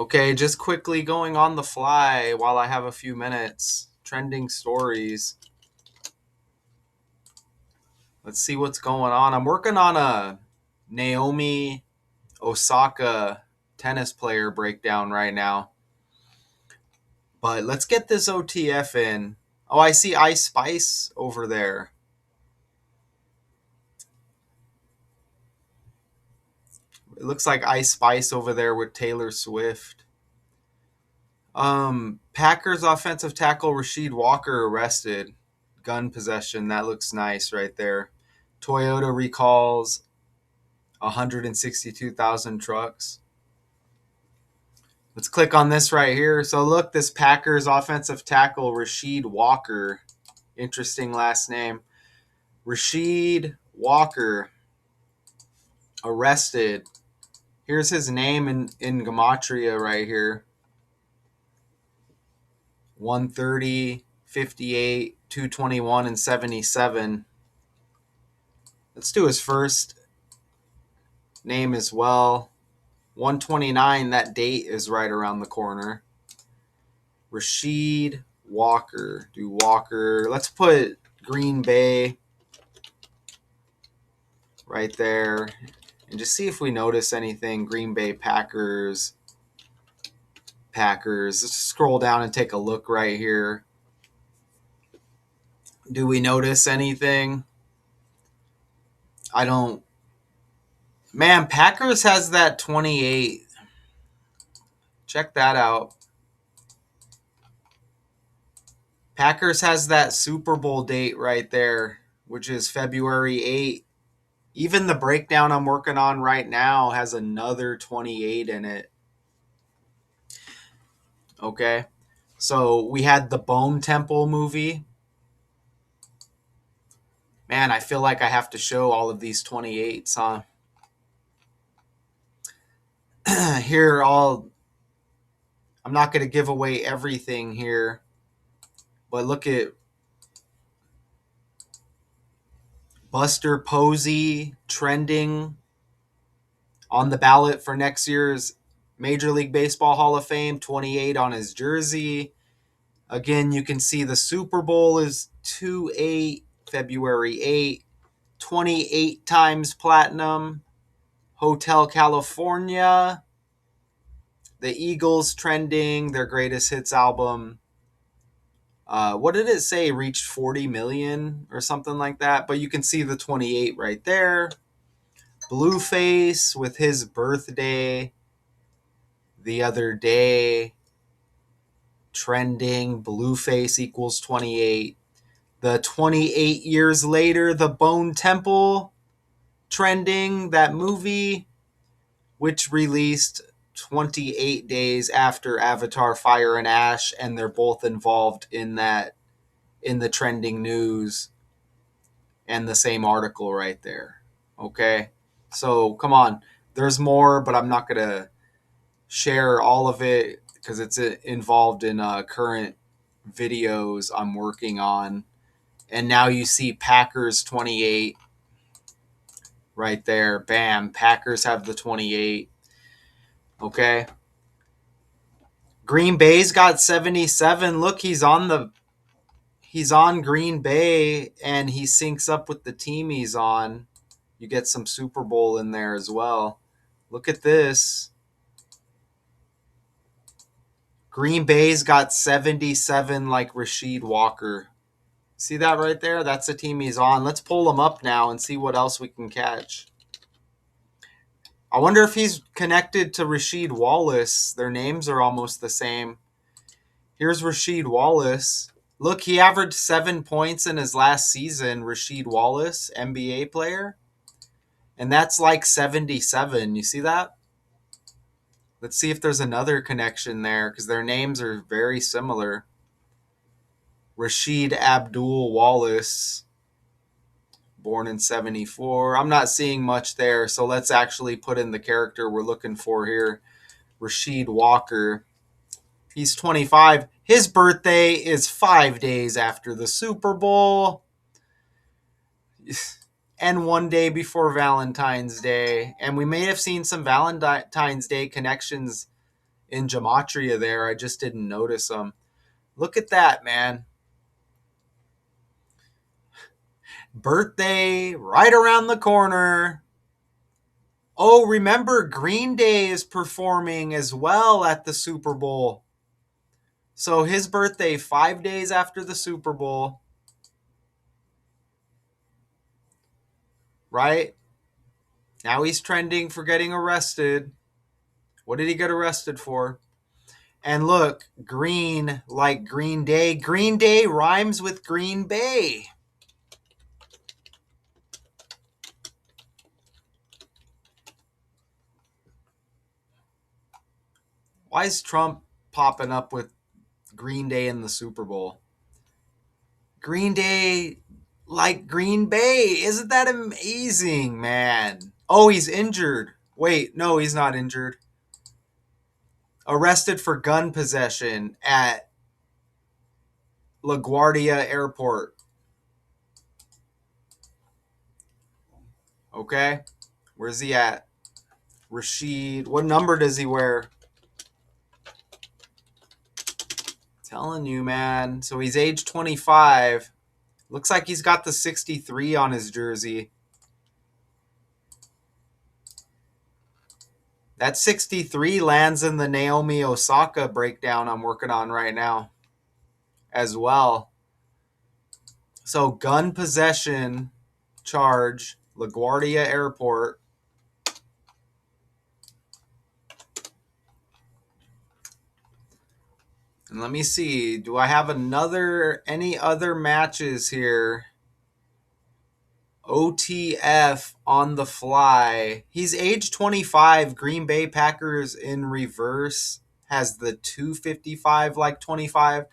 Okay, just quickly going on the fly while I have a few minutes. Trending stories. Let's see what's going on. I'm working on a Naomi Osaka tennis player breakdown right now. But let's get this OTF in. Oh, I see Ice Spice over there. It looks like Ice Spice over there with Taylor Swift. Packers offensive tackle Rasheed Walker arrested. Gun possession. That looks nice right there. Toyota recalls 162,000 trucks. Let's click on this right here. So look, this Packers offensive tackle Rasheed Walker. Interesting last name. Rasheed Walker arrested. Here's his name in gematria right here. 130, 58, 221, and 77. Let's do his first name as well. 129, that date is right around the corner. Rasheed Walker. Do Walker. Let's put Green Bay right there. And just see if we notice anything. Green Bay Packers. Let's scroll down and take a look right here. Do we notice anything? I don't. Man, Packers has that 28. Check that out. Packers has that Super Bowl date right there, which is February 8. Even the breakdown I'm working on right now has another 28 in it. Okay. So we had the Bone Temple movie. Man, I feel like I have to show all of these 28s, huh? Here, I'm not going to give away everything here, but look at Buster Posey trending on the ballot for next year's Major League Baseball Hall of Fame, 28 on his jersey. Again, you can see the Super Bowl is 2/8, February 8, 28 times platinum. Hotel California. The Eagles trending, their greatest hits album. What did it say? Reached 40 million or something like that. But you can see the 28 right there. Blueface with his birthday the other day. Trending. Blueface equals 28. The 28 years later, the Bone Temple trending, that movie, which released 28 days after Avatar Fire and Ash, and they're both involved in the trending news and the same article right there. Okay? So, come on. There's more, but I'm not going to share all of it because it's involved in current videos I'm working on. And now you see Packers 28 right there. Bam. Packers have the 28. Okay. Green Bay's got 77. Look, he's on Green Bay and he syncs up with the team he's on. You get some Super Bowl in there as well. Look at this. Green Bay's got 77 like Rasheed Walker. See that right there? That's the team he's on. Let's pull him up now and see what else we can catch. I wonder if he's connected to Rasheed Wallace. Their names are almost the same. Here's Rasheed Wallace. Look, he averaged 7 points in his last season, Rasheed Wallace, NBA player. And that's like 77. You see that? Let's see if there's another connection there because their names are very similar. Rasheed Abdul Wallace, born in 74. I'm not seeing much there, so let's actually put in the character we're looking for here. Rasheed Walker. He's 25. His birthday is 5 days after the Super Bowl and 1 day before Valentine's Day. And we may have seen some Valentine's Day connections in gematria there. I just didn't notice them. Look at that, man. Birthday right around the corner. Oh, remember Green Day is performing as well at the Super Bowl. So his birthday 5 days after the Super Bowl. Right? Now he's trending for getting arrested. What did he get arrested for? And look, green like Green Day. Green Day rhymes with Green Bay. Why is Trump popping up with Green Day in the Super Bowl? Green Day like Green Bay. Isn't that amazing, man? Oh, he's injured. Wait, no, he's not injured. Arrested for gun possession at LaGuardia Airport. Okay? Where's he at? Rasheed. What number does he wear? Telling you, man. So he's age 25. Looks like he's got the 63 on his jersey. That 63 lands in the Naomi Osaka breakdown I'm working on right now as well. So gun possession charge, LaGuardia Airport. And let me see, do I have any other matches here? OTF on the fly. He's age 25. Green Bay Packers in reverse has the 255 like 25.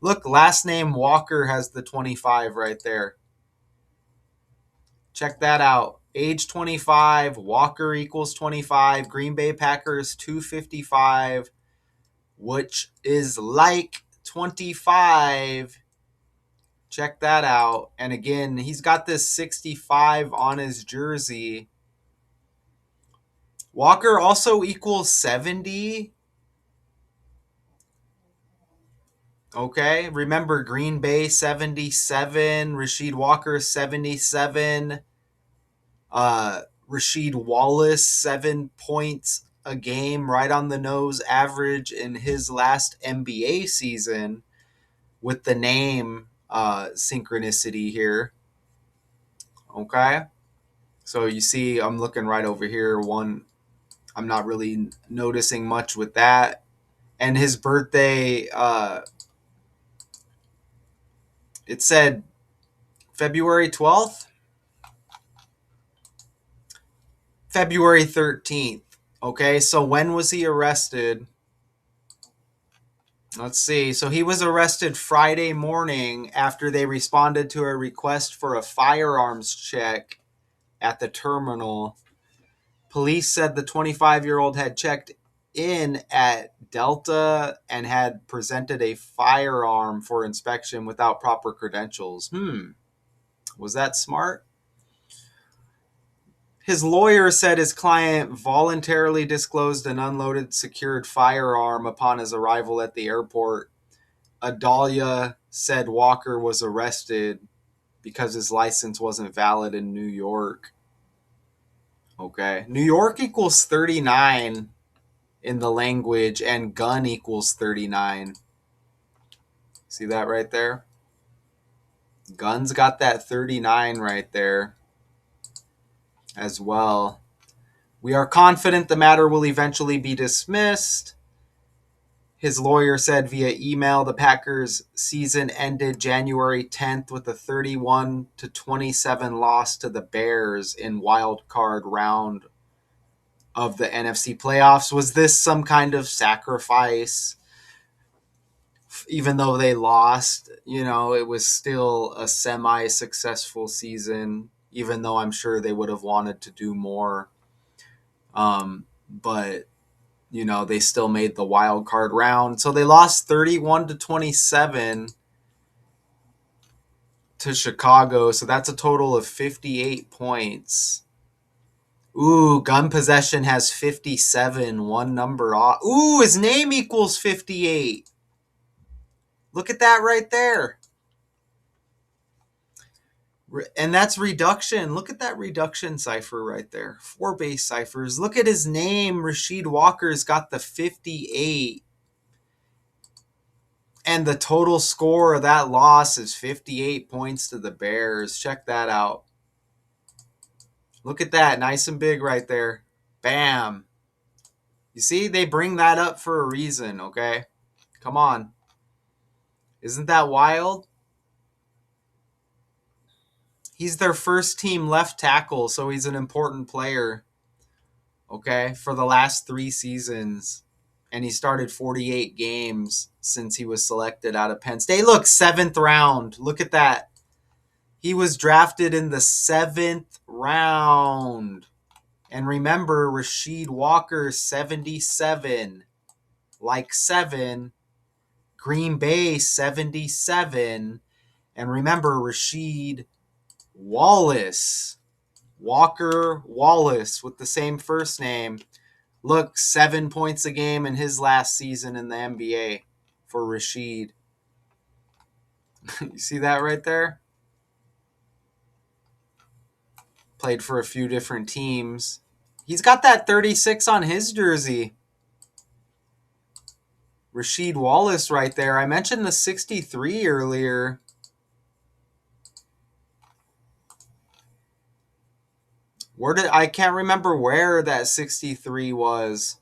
Look, last name Walker has the 25 right there. Check that out. Age 25, Walker equals 25, Green Bay Packers 255, which is like 25. Check that out. And again, he's got this 65 on his jersey. Walker also equals 70. Okay, remember Green Bay 77, Rasheed Walker 77, Rasheed Wallace 7 points a game, right on the nose average in his last NBA season with the name synchronicity here. Okay, so you see I'm looking right over here. I'm not really noticing much with that. And his birthday, it said February 12th? February 13th. Okay, so when was he arrested? Let's see. So he was arrested Friday morning after they responded to a request for a firearms check at the terminal. Police said the 25-year-old had checked in at Delta and had presented a firearm for inspection without proper credentials. Was that smart? His lawyer said his client voluntarily disclosed an unloaded secured firearm upon his arrival at the airport. Adalia said Walker was arrested because his license wasn't valid in New York. Okay. New York equals 39 in the language, and gun equals 39. See that right there? Guns got that 39 right there as well. We are confident the matter will eventually be dismissed. His lawyer said via email the Packers' season ended January 10th with a 31-27 loss to the Bears in wild card round of the NFC playoffs. Was this some kind of sacrifice? Even though they lost, it was still a semi-successful season, even though I'm sure they would have wanted to do more. But they still made the wild card round. So they lost 31-27 to Chicago. So that's a total of 58 points. Ooh, gun possession has 57, one number off. Ooh, his name equals 58. Look at that right there. And that's reduction. Look at that reduction cipher right there. 4 base ciphers. Look at his name. Rasheed Walker's got the 58. And the total score of that loss is 58 points to the Bears. Check that out. Look at that. Nice and big right there. Bam. You see, they bring that up for a reason, okay? Come on. Isn't that wild? He's their first team left tackle, so he's an important player, okay, for the last 3 seasons. And he started 48 games since he was selected out of Penn State. Look, 7th round. Look at that. He was drafted in the 7th round. And remember, Rasheed Walker, 77. Like 7. Green Bay, 77. And remember, Rasheed Wallace. Walker Wallace with the same first name. Look, 7 points a game in his last season in the NBA for Rasheed. You see that right there? Played for a few different teams. He's got that 36 on his jersey. Rasheed Wallace right there. I mentioned the 63 earlier. I can't remember where that 63 was.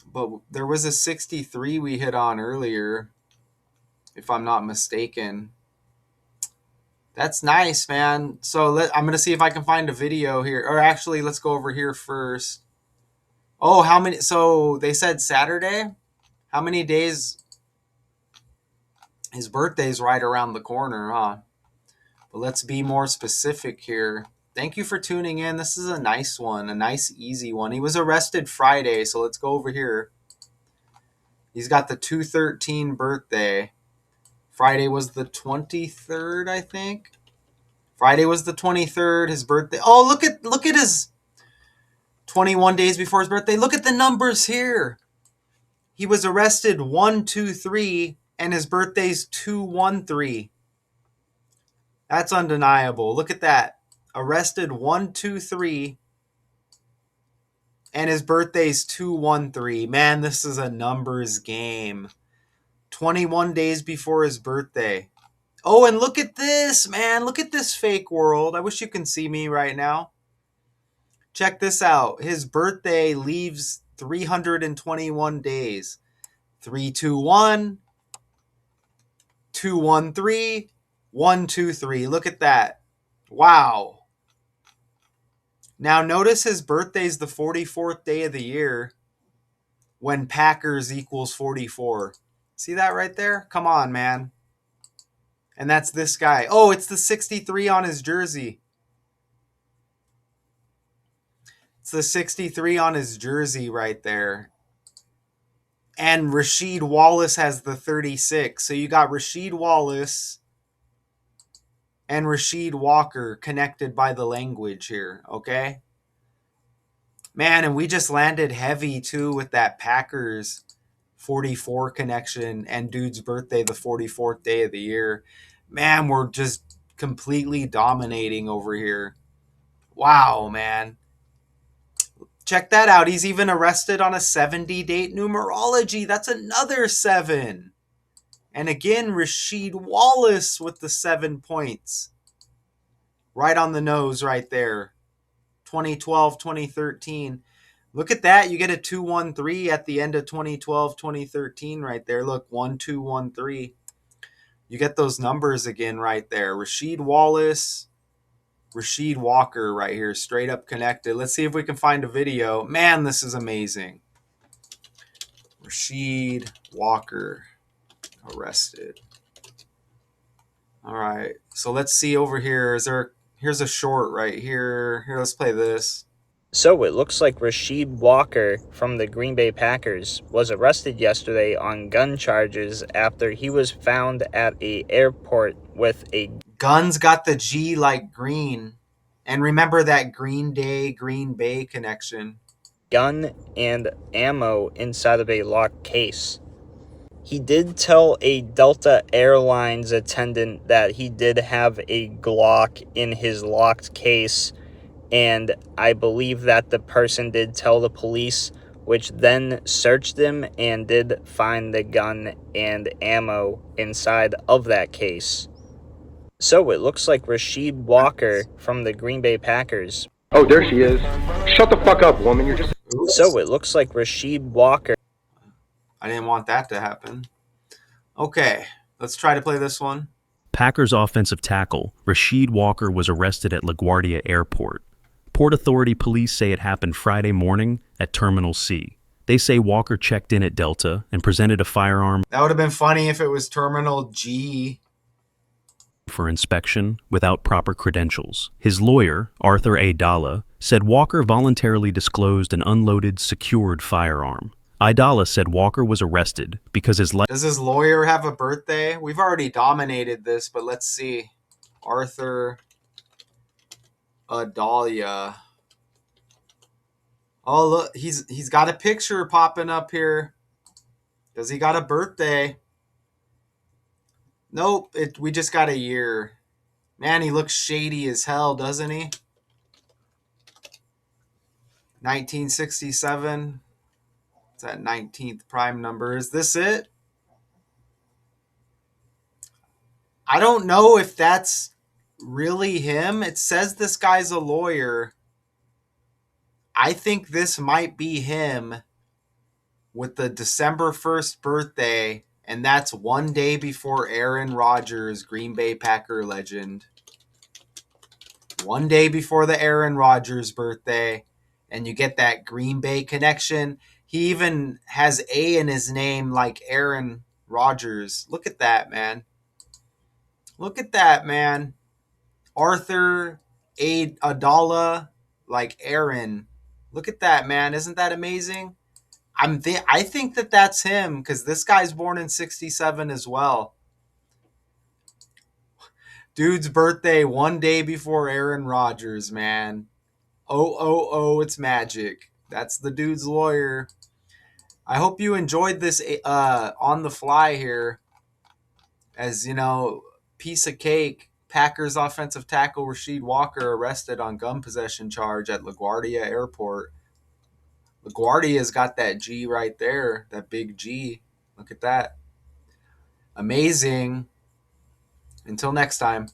But there was a 63 we hit on earlier, if I'm not mistaken. That's nice, man. So I'm going to see if I can find a video here. Or actually, let's go over here first. Oh, how many? So they said Saturday? How many days? His birthday's right around the corner, huh? But let's be more specific here. Thank you for tuning in. This is a nice one, a nice, easy one. He was arrested Friday, so let's go over here. He's got the 2/13 birthday. Friday was the 23rd, I think. Friday was the 23rd. His birthday. Oh, look at his 21 days before his birthday. Look at the numbers here. He was arrested 1-2-3, and his birthday's 2-1-3. That's undeniable. Look at that. Arrested 1-2-3, and his birthday's 2-1-3. Man, this is a numbers game. 21 days before his birthday. Oh, and look at this, man. Look at this fake world. I wish you can see me right now. Check this out. His birthday leaves 321 days. 3-2-1, 2-1-3, 1-2-3. Look at that. Wow. Now notice his birthday's the 44th day of the year when Packers equals 44. See that right there? Come on, man. And that's this guy. Oh, it's the 63 on his jersey. It's the 63 on his jersey right there. And Rasheed Wallace has the 36. So you got Rasheed Wallace and Rasheed Walker connected by the language here, okay? Man, and we just landed heavy too with that Packers 44 connection and dude's birthday, the 44th day of the year. Man, we're just completely dominating over here. Wow, man. Check that out. He's even arrested on a 70-date numerology. That's another 7. And again, Rasheed Wallace with the 7 points. Right on the nose right there. 2012, 2013. Look at that. You get a 2-1-3 at the end of 2012, 2013 right there. Look, 1-2-1-3. You get those numbers again right there. Rasheed Wallace, Rasheed Walker right here, straight up connected. Let's see if we can find a video. Man, this is amazing. Rasheed Walker arrested. All right, so let's see over here. Here's a short right here. Here, let's play this. So it looks like Rasheed Walker from the Green Bay Packers was arrested yesterday on gun charges after he was found at an airport with a Guns got the G like green. And remember that Green Day, Green Bay connection. Gun and ammo inside of a locked case. He did tell a Delta Airlines attendant that he did have a Glock in his locked case, and I believe that the person did tell the police, which then searched him and did find the gun and ammo inside of that case. So it looks like Rasheed Walker from the Green Bay Packers. Oh, there she is. Shut the fuck up, woman. You're just. Oops. So it looks like Rasheed Walker. I didn't want that to happen. Okay, let's try to play this one. Packers offensive tackle Rasheed Walker was arrested at LaGuardia Airport. Port Authority police say it happened Friday morning at Terminal C. They say Walker checked in at Delta and presented a firearm That would have been funny if it was Terminal G. for inspection without proper credentials. His lawyer, Arthur A. Dalla, said Walker voluntarily disclosed an unloaded, secured firearm. Idala said Walker was arrested because his Does his lawyer have a birthday? We've already dominated this, but let's see. Arthur Adalia. Oh, look, he's got a picture popping up here. Does he got a birthday? Nope, we just got a year. Man, he looks shady as hell, doesn't he? 1967. It's that 19th prime number. Is this it? I don't know if that's really him. It says this guy's a lawyer. I think this might be him with the December 1st birthday, and that's one day before Aaron Rodgers, Green Bay Packer legend. One day before the Aaron Rodgers birthday, and you get that Green Bay connection. He even has A in his name like Aaron Rodgers. Look at that, man. Look at that, man. Arthur Adala like Aaron. Look at that, man. Isn't that amazing? I think that that's him because this guy's born in 67 as well. Dude's birthday one day before Aaron Rodgers, man. Oh, it's magic. That's the dude's lawyer. I hope you enjoyed this on the fly here. As you know, piece of cake. Packers offensive tackle Rasheed Walker arrested on gun possession charge at LaGuardia Airport. LaGuardia's got that G right there, that big G. Look at that. Amazing. Until next time.